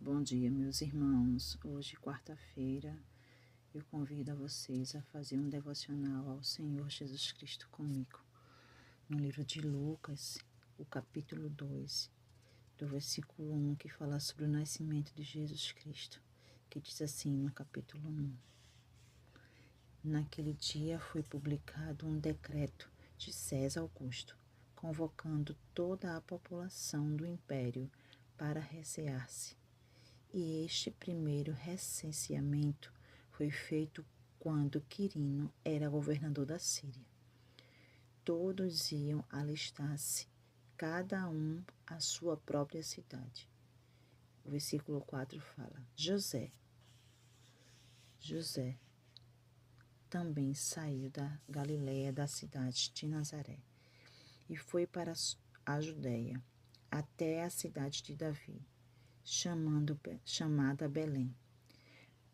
Bom dia, meus irmãos. Hoje, quarta-feira, eu convido a vocês a fazer um devocional ao Senhor Jesus Cristo comigo. No livro de Lucas, o capítulo 2, do versículo 1, que fala sobre o nascimento de Jesus Cristo, que diz assim no capítulo 1. Naquele dia foi publicado um decreto de César Augusto, convocando toda a população do império para recear-se. E este primeiro recenseamento foi feito quando Quirino era governador da Síria. Todos iam alistar-se, cada um à sua própria cidade. O versículo 4 fala: José também saiu da Galiléia, da cidade de Nazaré, e foi para a Judéia, até a cidade de Davi, chamada Belém,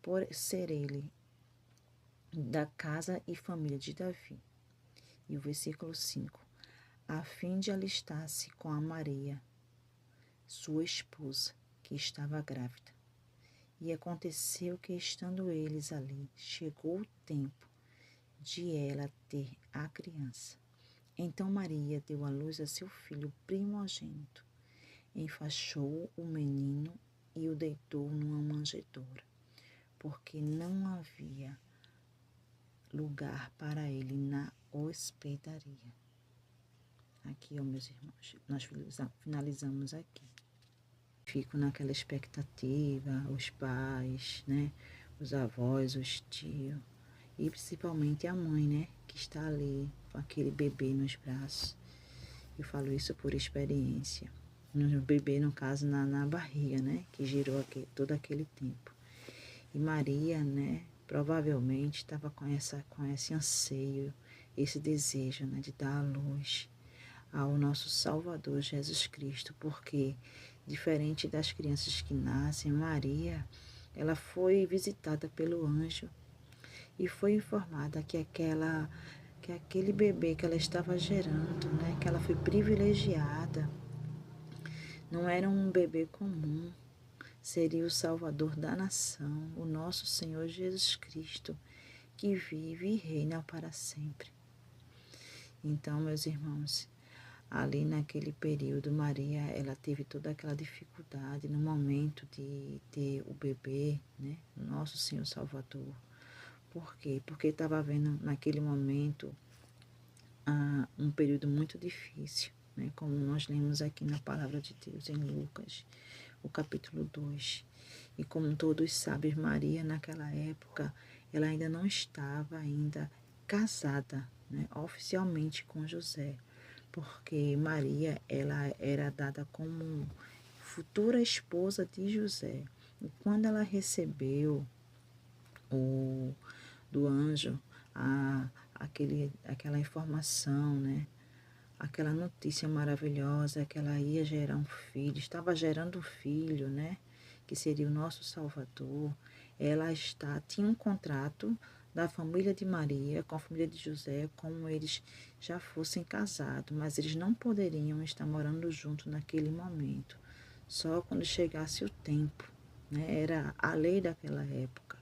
por ser ele da casa e família de Davi. E o versículo 5, a fim de alistar-se com a Maria, sua esposa, que estava grávida. E aconteceu que, estando eles ali, chegou o tempo de ela ter a criança. Então Maria deu à luz a seu filho primogênito, enfaixou o menino e o deitou numa manjedoura, porque não havia lugar para ele na hospedaria. Aqui, meus irmãos, nós finalizamos aqui. Fico naquela expectativa, os pais, né, os avós, os tios, e principalmente a mãe, né, que está ali com aquele bebê nos braços. Eu falo isso por experiência. No bebê, no caso, na barriga, né, que girou todo aquele tempo. E Maria, né, provavelmente estava com esse anseio, esse desejo, né, de dar a luz ao nosso Salvador Jesus Cristo, porque, diferente das crianças que nascem, Maria, ela foi visitada pelo anjo e foi informada que aquele bebê que ela estava gerando, né, que ela foi privilegiada, não era um bebê comum, seria o Salvador da nação, o nosso Senhor Jesus Cristo, que vive e reina para sempre. Então, meus irmãos, ali naquele período, Maria, ela teve toda aquela dificuldade no momento de ter o bebê, né, nosso Senhor Salvador. Por quê? Porque estava vendo naquele momento um período muito difícil, né, como nós lemos aqui na Palavra de Deus, em Lucas, o capítulo 2. E como todos sabem, Maria, naquela época, ela ainda não estava casada, né, oficialmente com José, porque Maria, ela era dada como futura esposa de José. E quando ela recebeu do anjo aquela informação, né, aquela notícia maravilhosa que ela ia gerar um filho, estava gerando um filho, né, que seria o nosso Salvador. Ela tinha um contrato da família de Maria com a família de José, como eles já fossem casados, mas eles não poderiam estar morando juntos naquele momento, só quando chegasse o tempo, né, era a lei daquela época.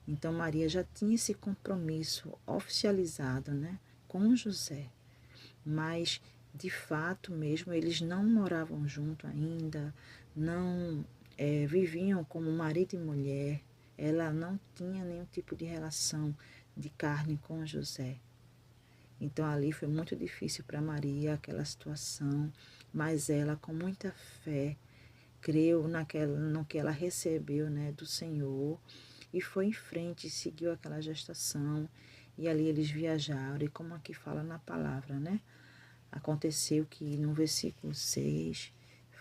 Então Maria já tinha esse compromisso oficializado, né, com José. Mas, de fato mesmo, eles não moravam juntos ainda, não viviam como marido e mulher. Ela não tinha nenhum tipo de relação de carne com José. Então, ali foi muito difícil para Maria aquela situação, mas ela, com muita fé, creu no que ela recebeu, né, do Senhor, e foi em frente, seguiu aquela gestação, e ali eles viajaram, e como aqui fala na palavra, né? Aconteceu que no versículo 6,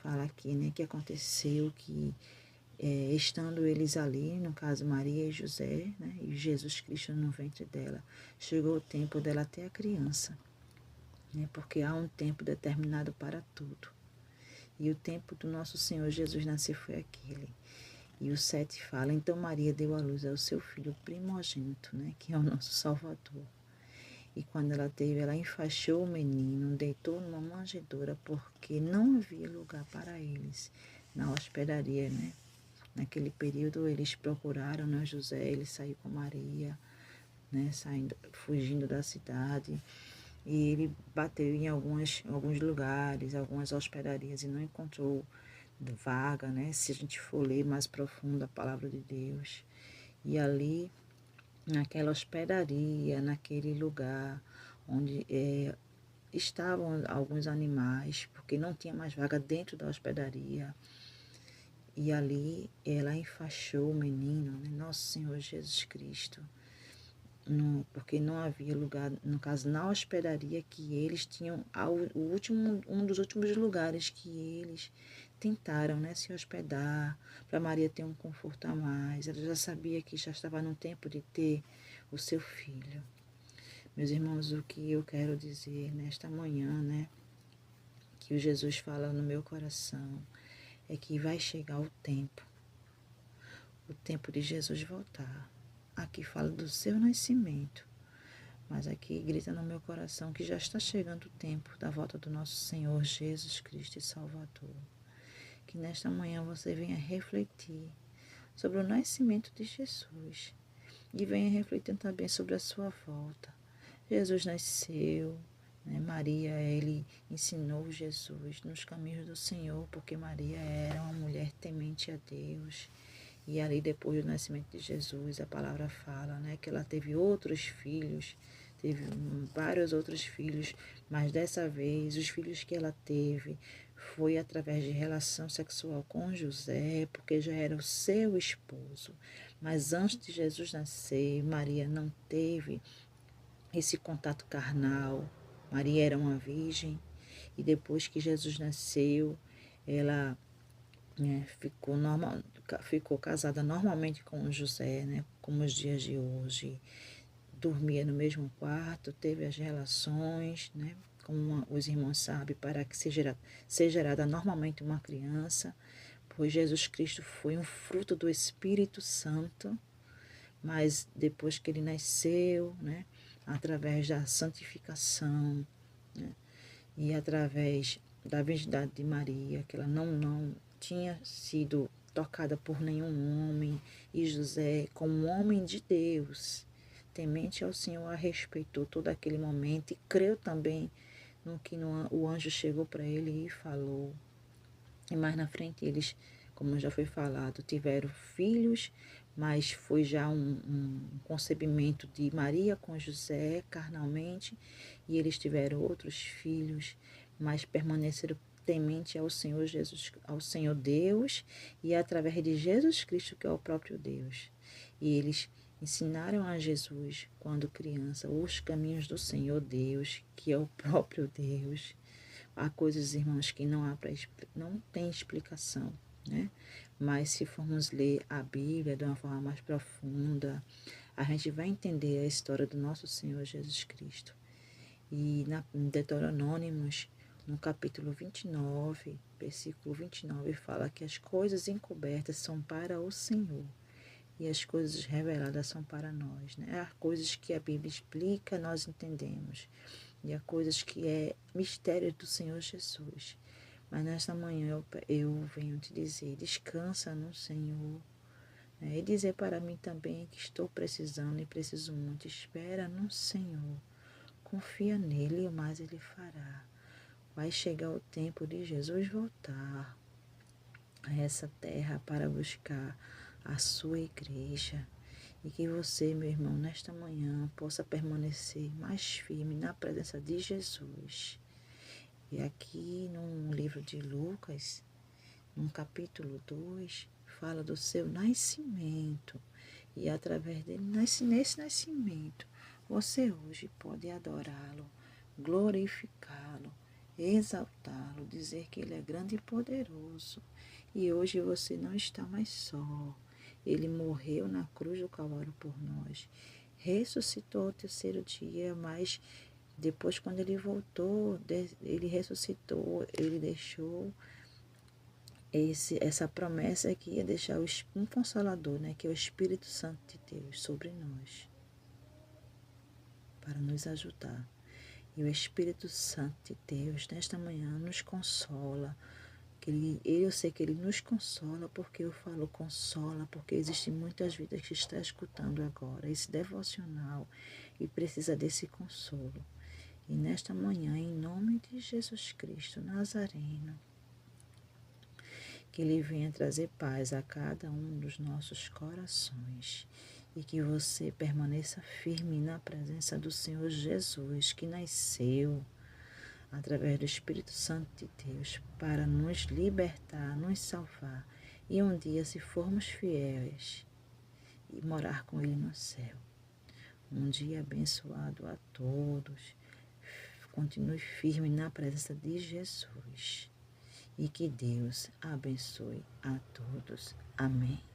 fala aqui, né, que aconteceu que, estando eles ali, no caso Maria e José, né, e Jesus Cristo no ventre dela, chegou o tempo dela ter a criança, né, porque há um tempo determinado para tudo. E o tempo do nosso Senhor Jesus nascer foi aquele. E o 7 fala, então Maria deu à luz ao seu filho primogênito, né, que é o nosso Salvador. E quando ela teve, ela enfaixou o menino, deitou numa manjedoura, porque não havia lugar para eles na hospedaria, né, Naquele período eles procuraram, né, José, ele saiu com Maria, né, fugindo da cidade. E ele bateu em alguns lugares, algumas hospedarias e não encontrou vaga, né? Se a gente for ler mais profundo a palavra de Deus. E ali, naquela hospedaria, naquele lugar onde estavam alguns animais, porque não tinha mais vaga dentro da hospedaria. E ali ela enfaixou o menino, né? Nosso Senhor Jesus Cristo. Porque não havia lugar, no caso, na hospedaria que eles tinham, um dos últimos lugares que eles tentaram, né, se hospedar, para Maria ter um conforto a mais. Ela já sabia que já estava no tempo de ter o seu filho. Meus irmãos, o que eu quero dizer nesta manhã, né, que o Jesus fala no meu coração, é que vai chegar o tempo de Jesus voltar. Aqui fala do seu nascimento, mas aqui grita no meu coração que já está chegando o tempo da volta do nosso Senhor Jesus Cristo e Salvador. Que nesta manhã você venha refletir sobre o nascimento de Jesus e venha refletir também sobre a sua volta. Jesus nasceu, né? Maria, ele ensinou Jesus nos caminhos do Senhor, porque Maria era uma mulher temente a Deus. E ali, depois do nascimento de Jesus, a palavra fala, né, que ela teve outros filhos, teve vários outros filhos, mas dessa vez os filhos que ela teve foi através de relação sexual com José, porque já era o seu esposo. Mas antes de Jesus nascer, Maria não teve esse contato carnal. Maria era uma virgem e depois que Jesus nasceu, ela ficou casada normalmente com José, né, como os dias de hoje. Dormia no mesmo quarto, teve as relações, né, como os irmãos sabem, para que seja gerada normalmente uma criança, pois Jesus Cristo foi um fruto do Espírito Santo, mas depois que ele nasceu, né, através da santificação, né, e através da virgindade de Maria, que ela não tinha sido tocada por nenhum homem, e José, como um homem de Deus, temente ao Senhor, a respeitou todo aquele momento e creu também no que o anjo chegou para ele e falou. E mais na frente eles, como já foi falado, tiveram filhos, mas foi já um concebimento de Maria com José carnalmente, e eles tiveram outros filhos, mas permaneceram temente ao Senhor Jesus, ao Senhor Deus, e através de Jesus Cristo, que é o próprio Deus. E eles ensinaram a Jesus, quando criança, os caminhos do Senhor Deus, que é o próprio Deus. Há coisas, irmãos, que não tem explicação, né? Mas se formos ler a Bíblia de uma forma mais profunda, a gente vai entender a história do nosso Senhor Jesus Cristo. E em Deuteronômios, no capítulo 29, versículo 29, fala que as coisas encobertas são para o Senhor e as coisas reveladas são para nós, né? Há coisas que a Bíblia explica, nós entendemos. E há coisas que é mistério do Senhor Jesus. Mas nesta manhã eu venho te dizer, descansa no Senhor. Né? E dizer para mim também que estou precisando e preciso muito. Espera no Senhor. Confia nele e o mais ele fará. Vai chegar o tempo de Jesus voltar a essa terra para buscar a sua igreja. E que você, meu irmão, nesta manhã possa permanecer mais firme na presença de Jesus. E aqui no livro de Lucas, no capítulo 2, fala do seu nascimento. E através dele, nesse nascimento, você hoje pode adorá-lo, glorificá-lo, exaltá-lo, dizer que ele é grande e poderoso. E hoje você não está mais só. Ele morreu na cruz do Calvário por nós. Ressuscitou ao terceiro dia, mas depois, quando ele voltou, ele ressuscitou, ele deixou essa promessa que ia deixar um Consolador, né, que é o Espírito Santo de Deus sobre nós, para nos ajudar. E o Espírito Santo de Deus, nesta manhã, nos consola, Eu sei que Ele nos consola, porque eu falo consola, porque existem muitas vidas que estão escutando agora esse devocional e precisa desse consolo. E nesta manhã, em nome de Jesus Cristo Nazareno, que Ele venha trazer paz a cada um dos nossos corações e que você permaneça firme na presença do Senhor Jesus, que nasceu através do Espírito Santo de Deus para nos libertar, nos salvar e um dia, se formos fiéis, e morar com Ele no céu. Um dia abençoado a todos. Continue firme na presença de Jesus. E que Deus abençoe a todos. Amém.